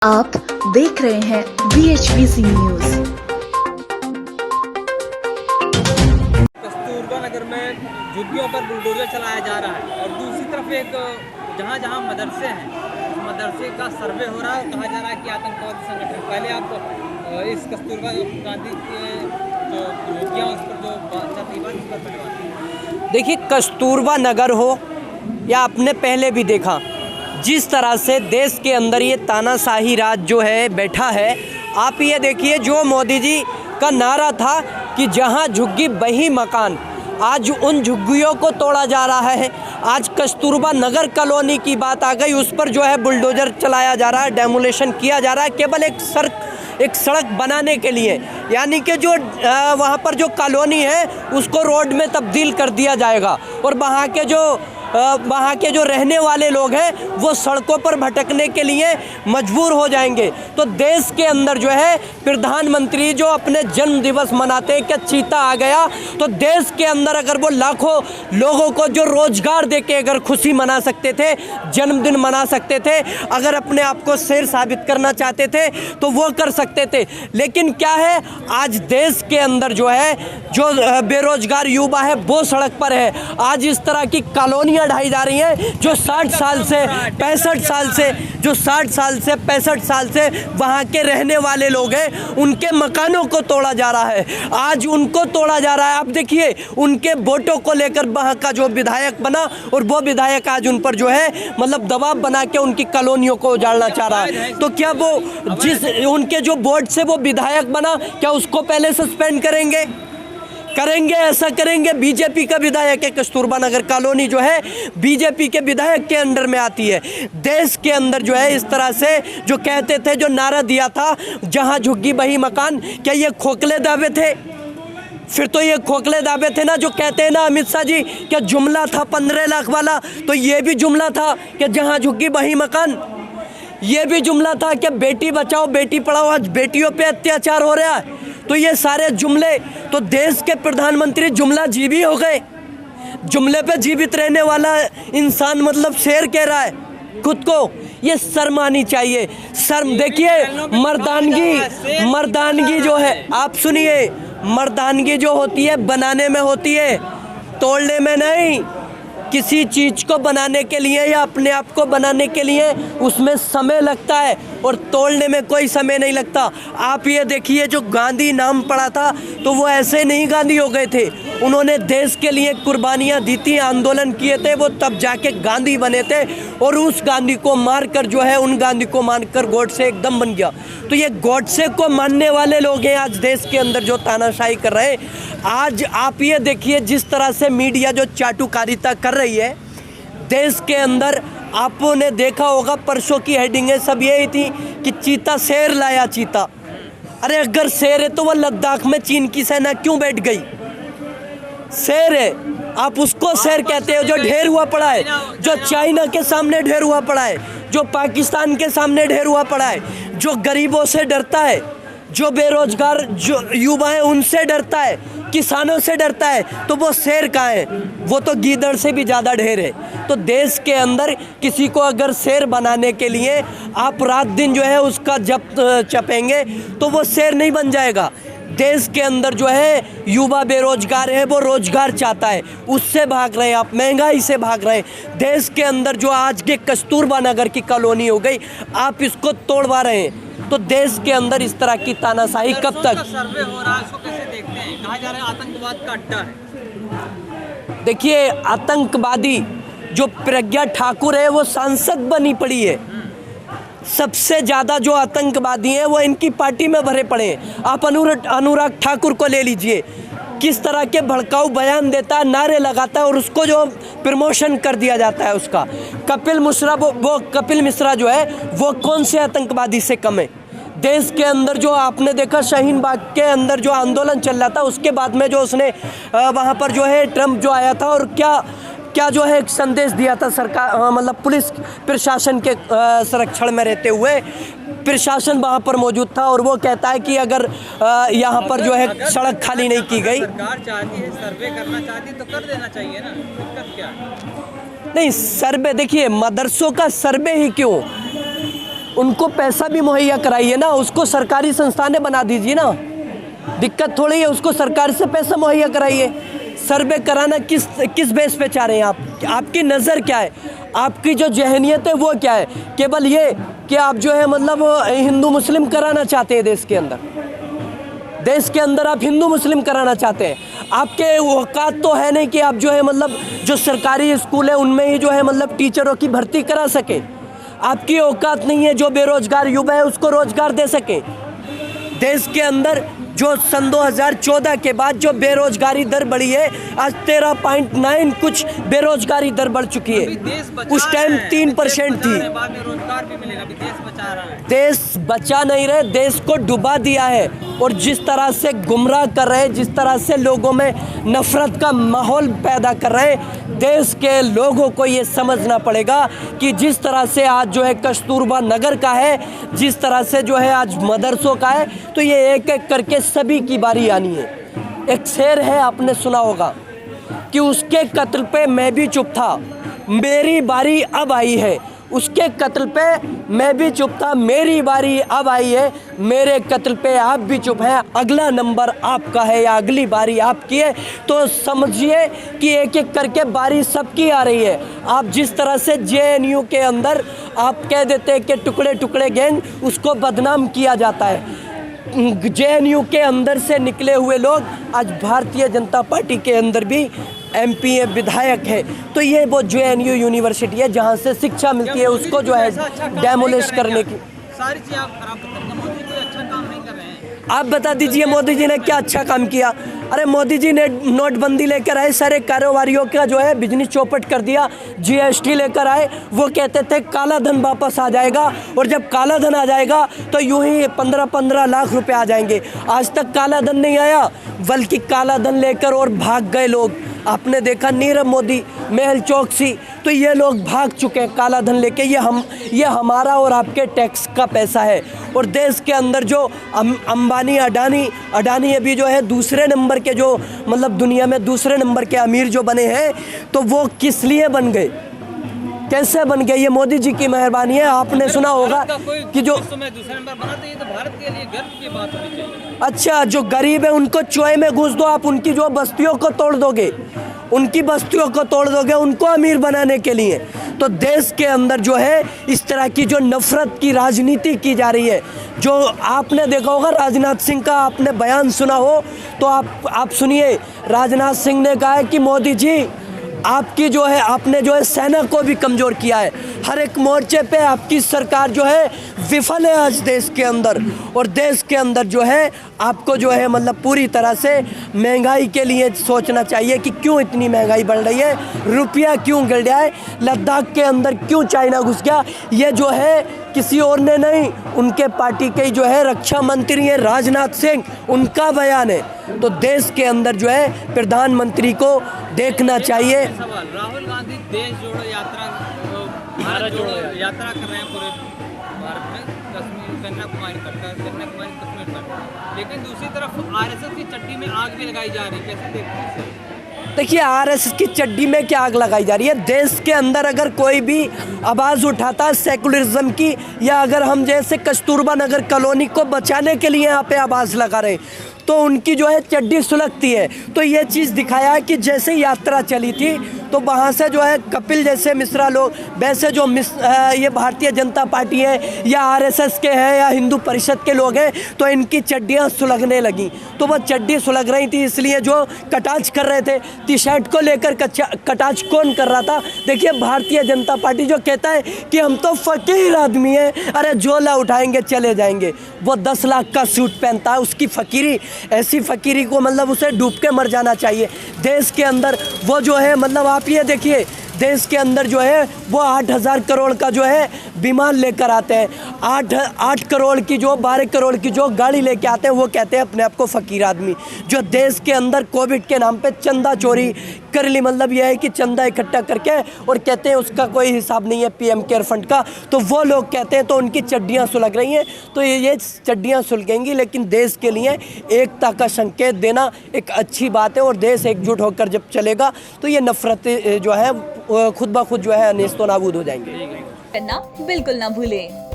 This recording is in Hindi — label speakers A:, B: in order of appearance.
A: आप देख रहे हैं BHBC न्यूज।
B: कस्तूरबा नगर में झुग्गियों पर बुलडोजर चलाया जा रहा है और दूसरी तरफ एक जहां मदरसे हैं, उस मदरसे का सर्वे हो रहा है। कहा जा रहा है कि आतंकवादी संगठन। पहले आप इस कस्तूरबा गांधी के जो झुग्गियाँ उस पर जो चल रही बात उस पर पहले
C: देखिए, कस्तूरबा नगर हो या आपने पहले भी देखा, जिस तरह से देश के अंदर ये तानाशाही राज जो है बैठा है, आप ये देखिए, जो मोदी जी का नारा था कि जहां झुग्गी वहीं मकान, आज उन झुग्गियों को तोड़ा जा रहा है। आज कस्तूरबा नगर कॉलोनी की बात आ गई, उस पर जो है बुलडोजर चलाया जा रहा है, डेमोलेशन किया जा रहा है, केवल एक सड़क बनाने के लिए। यानी कि जो वहाँ पर जो कॉलोनी है उसको रोड में तब्दील कर दिया जाएगा और वहाँ के जो रहने वाले लोग हैं वो सड़कों पर भटकने के लिए मजबूर हो जाएंगे। तो देश के अंदर जो है प्रधानमंत्री जो अपने जन्म दिवस मनाते हैं कि चीता आ गया, तो देश के अंदर अगर वो लाखों लोगों को जो रोजगार देके अगर खुशी मना सकते थे, जन्मदिन मना सकते थे, अगर अपने आप को शेर साबित करना चाहते थे तो वो कर सकते थे। लेकिन क्या है, आज देश के अंदर जो है जो बेरोजगार युवा है वो सड़क पर है। आज इस तरह की कॉलोनियाँ ढाई जा रही हैं जो 60 साल से 65 साल से वहाँ के रहने वाले लोग हैं, उनके मकानों को तोड़ा जा रहा है। आज उनको तोड़ा जा रहा है। आप देखिए, उनके वोटों को लेकर वहाँ का जो विधायक बना और वो विधायक आज उन पर जो है मतलब दबाव बना के उनकी कॉलोनियों को उजाड़ना चाह रहा है। तो क्या वो जिस उनके जो वोट से वो विधायक बना, क्या उसको पहले सस्पेंड करेंगे? ऐसा करेंगे। बीजेपी का विधायक है, कस्तूरबा नगर कॉलोनी जो है बीजेपी के विधायक के अंडर में आती है। देश के अंदर जो है इस तरह से जो कहते थे, जो नारा दिया था जहां झुग्गी वहीं मकान, क्या ये खोखले दावे थे? फिर तो ये खोखले दावे थे ना, जो कहते हैं ना अमित शाह जी, क्या जुमला था 15 लाख वाला, तो ये भी जुमला था कि जहां झुग्गी वहीं मकान। ये भी जुमला था कि बेटी बचाओ बेटी पढ़ाओ, आज बेटियों पे अत्याचार हो रहा है। तो ये सारे जुमले, तो देश के प्रधानमंत्री जुमला जीवी हो गए। जुमले पे जीवित रहने वाला इंसान मतलब शेर कह रहा है खुद को। ये शर्म आनी चाहिए, शर्म। देखिए, मर्दानगी जो है, आप सुनिए, मर्दानगी जो होती है बनाने में होती है, तोड़ने में नहीं। किसी चीज़ को बनाने के लिए या अपने आप को बनाने के लिए उसमें समय लगता है और तोड़ने में कोई समय नहीं लगता। आप ये देखिए, जो गांधी नाम पड़ा था तो वो ऐसे नहीं गांधी हो गए थे, उन्होंने देश के लिए कुर्बानियाँ दी थी, आंदोलन किए थे, वो तब जाके गांधी बने थे। और उस गांधी को मारकर जो है, उन गांधी को मारकर गोडसे एकदम बन गया। तो ये गोडसे को मानने वाले लोग हैं आज देश के अंदर जो तानाशाही कर रहे हैं। आज आप ये देखिए, जिस तरह से मीडिया जो चाटुकारिता कर रही है देश के अंदर, आपने देखा होगा परसों की हेडिंगें सब यही थी कि चीता शेर लाया चीता। अरे अगर शेर है तो वह लद्दाख में चीन की सेना क्यों बैठ गई? शेर है, आप उसको शेर कहते हो जो ढेर हुआ पड़ा है, जो चाइना के सामने ढेर हुआ पड़ा है, जो पाकिस्तान के सामने ढेर हुआ पड़ा है, जो गरीबों से डरता है, जो बेरोजगार जो युवा है उनसे डरता है, किसानों से डरता है, तो वो शेर कहाँ है? वो तो गीदड़ से भी ज़्यादा ढेर है। तो देश के अंदर किसी को अगर शेर बनाने के लिए आप रात दिन जो है उसका जब चपेंगे तो वो शेर नहीं बन जाएगा। देश के अंदर जो है युवा बेरोजगार है, वो रोजगार चाहता है, उससे भाग रहे हैं आप, महंगाई से भाग रहे हैं। देश के अंदर जो आज के कस्तूरबा नगर की कॉलोनी हो गई, आप इसको तोड़वा रहे हैं। तो देश के अंदर इस तरह की तानाशाही कब तक?
B: सर्वे हो रहा है, उसको कैसे देखते हैं? कहा जा रहा है आतंकवाद का अड्डा है।
C: देखिए, आतंकवादी जो प्रज्ञा ठाकुर है वो सांसद बनी पड़ी है। सबसे ज़्यादा जो आतंकवादी हैं वो इनकी पार्टी में भरे पड़े हैं। आप अनुराग ठाकुर को ले लीजिए, किस तरह के भड़काऊ बयान देता है, नारे लगाता है और उसको जो प्रमोशन कर दिया जाता है उसका। कपिल मिश्रा जो है वो कौन से आतंकवादी से कम है? देश के अंदर जो आपने देखा शाहीन बाग के अंदर जो आंदोलन चल रहा था, उसके बाद में जो उसने वहाँ पर जो है ट्रम्प जो आया था और क्या जो है एक संदेश दिया था सरकार, मतलब पुलिस प्रशासन के संरक्षण में रहते हुए प्रशासन वहाँ पर मौजूद था और वो कहता है कि अगर यहाँ पर जो है सड़क खाली नहीं की गई,
B: सरकार चाहती है, सर्वे करना चाहती तो कर देना चाहिए ना, दिक्कत क्या है?
C: नहीं सर्वे, देखिए मदरसों का सर्वे ही क्यों, उनको पैसा भी मुहैया कराइए ना, उसको सरकारी संस्थानें बना दीजिए ना, दिक्कत थोड़ी है, उसको सरकार से पैसा मुहैया कराइए। सर्वे कराना किस बेस पे चाह रहे हैं आप? आपकी नज़र क्या है? आपकी जो जहनियत है वो क्या है? केवल ये कि आप जो है मतलब हिंदू मुस्लिम कराना चाहते हैं देश के अंदर आप हिंदू मुस्लिम कराना चाहते हैं। आपके औकात तो है नहीं कि आप जो है मतलब जो सरकारी स्कूल है उनमें ही जो है मतलब टीचरों की भर्ती करा सके। आपकी औकात नहीं है जो बेरोजगार युवा है उसको रोजगार दे सके। देश के अंदर जो सन 2014 के बाद जो बेरोजगारी दर बढ़ी है, आज 13.9 कुछ बेरोजगारी दर बढ़ चुकी है। उस टाइम 3% थी।
B: बाद में रोजगार भी मिलेगा, अभी देश बचा रहा है।
C: देश बचा नहीं रहे, देश को डुबा दिया है। और जिस तरह से गुमराह कर रहे हैं, जिस तरह से लोगों में नफरत का माहौल पैदा कर रहे हैं, देश के लोगों को ये समझना पड़ेगा कि जिस तरह से आज जो है कस्तूरबा नगर का है, जिस तरह से जो है आज मदरसों का है, तो ये एक एक करके सभी की बारी आनी है। एक शेर है, आपने सुना होगा कि उसके कत्ल पे मैं भी चुप था, मेरी बारी अब आई है। उसके कत्ल पे मैं भी चुप था, मेरी बारी अब आई है। मेरे कत्ल पे आप भी चुप हैं, अगला नंबर आपका है या अगली बारी आपकी है। तो समझिए कि एक एक करके बारी सबकी आ रही है। आप जिस तरह से JNU के अंदर आप कह देते हैं कि टुकड़े टुकड़े गैंग, उसको बदनाम किया जाता है। JNU के अंदर से निकले हुए लोग आज भारतीय जनता पार्टी के अंदर भी MP विधायक है। तो ये वो JNU यूनिवर्सिटी है जहाँ से शिक्षा मिलती है, उसको जो है डेमोलिश करने की
B: सारी चीज़ें आप खराब कर रहे हैं। मोदी कोई अच्छा काम नहीं कर रहे हैं।
C: आप बता दीजिए मोदी जी ने क्या अच्छा काम किया? अरे मोदी जी ने नोटबंदी लेकर आए, सारे कारोबारियों का जो है बिजनेस चौपट कर दिया। GST लेकर आए, वो कहते थे काला धन वापस आ जाएगा, और जब काला धन आ जाएगा तो यूं ही 15-15 लाख रुपए आ जाएंगे। आज तक काला धन नहीं आया, बल्कि काला धन लेकर और भाग गए लोग। आपने देखा नीरव मोदी, मेहुल चोकसी, तो ये लोग भाग चुके हैं काला धन लेके। ये हमारा और आपके टैक्स का पैसा है। और देश के अंदर जो अंबानी अडानी अभी जो है दूसरे नंबर के, जो मतलब दुनिया में दूसरे नंबर के अमीर जो बने हैं, तो वो किस लिए बन गए, कैसे बन गए? ये मोदी जी की मेहरबानी है। आपने सुना होगा कि जो
B: दूसरे नंबर बना, तो ये तो भारत के लिए गर्व की बात होनी चाहिए।
C: अच्छा, जो गरीब है उनको चोए में घुस दो, आप उनकी जो बस्तियों को तोड़ दोगे, उनकी बस्तियों को तोड़ दोगे उनको अमीर बनाने के लिए। तो देश के अंदर जो है इस तरह की जो नफरत की राजनीति की जा रही है, जो आपने देखा होगा राजनाथ सिंह का आपने बयान सुना हो, तो आप सुनिए। राजनाथ सिंह ने कहा है कि मोदी जी आपकी जो है, आपने जो है सेना को भी कमज़ोर किया है। हर एक मोर्चे पे आपकी सरकार जो है विफल है आज देश के अंदर। और देश के अंदर जो है आपको जो है मतलब पूरी तरह से महंगाई के लिए सोचना चाहिए कि क्यों इतनी महंगाई बढ़ रही है, रुपया क्यों गिर गया है, लद्दाख के अंदर क्यों चाइना घुस गया। ये जो है किसी और ने नहीं, उनके पार्टी के जो है रक्षा मंत्री हैं राजनाथ सिंह, उनका बयान है। तो देश के अंदर जो है प्रधानमंत्री को देखना चाहिए।
B: सवाल, राहुल गांधी देश जोड़ो यात्रा, भारत जोड़ो यात्रा कर रहे हैं पूरे भारत में, कश्मीर कन्याकुमारी कश्मीर तक, लेकिन दूसरी तरफ RSS की चट्टी में आग भी लगाई जा रही है। कैसे देखते हैं?
C: देखिए, RSS की चड्डी में क्या आग लगाई जा रही है? देश के अंदर अगर कोई भी आवाज़ उठाता है सेकुलरिज्म की, या अगर हम जैसे कस्तूरबा नगर कॉलोनी को बचाने के लिए यहाँ पे आवाज़ लगा रहे, तो उनकी जो है चड्डी सुलगती है। तो ये चीज़ दिखाया है कि जैसे यात्रा चली थी, तो वहाँ से जो है कपिल जैसे मिश्रा लोग, वैसे जो ये भारतीय जनता पार्टी है या RSS के हैं या हिंदू परिषद के लोग हैं, तो इनकी चड्डियाँ सुलगने लगी। तो वह चड्डी सुलग रही थी, इसलिए जो कटाच कर रहे थे, टी शर्ट को लेकर कटाच कौन कर रहा था? देखिए, भारतीय जनता पार्टी जो कहता है कि हम तो फ़कीर आदमी हैं, अरे झोला उठाएंगे चले जाएंगे। वो 10 लाख का सूट पहनता है, उसकी फ़कीरी, ऐसी फ़कीरी को मतलब उसे डूब के मर जाना चाहिए। देश के अंदर वो जो है मतलब आप ये देखिए, देश के अंदर जो है वो 8,000 करोड़ का जो है विमान लेकर आते हैं, 8 करोड़ की जो 12 करोड़ की जो गाड़ी लेके आते हैं, वो कहते हैं अपने आप को फ़कीर आदमी। जो देश के अंदर कोविड के नाम पे चंदा चोरी कर ली, मतलब यह है कि चंदा इकट्ठा करके और कहते हैं उसका कोई हिसाब नहीं है PM केयर फंड का, तो वो लोग कहते हैं, तो उनकी चड्डियाँ सुलग रही हैं। तो ये चड्डियाँ सुलगेंगी, लेकिन देश के लिए एकता का संकेत देना एक अच्छी बात है। और देश एकजुट होकर जब चलेगा तो ये नफरतें जो है खुद ब खुद जो है नेस्तो नाबूद हो जाएंगे।
A: करना बिल्कुल ना भूलें।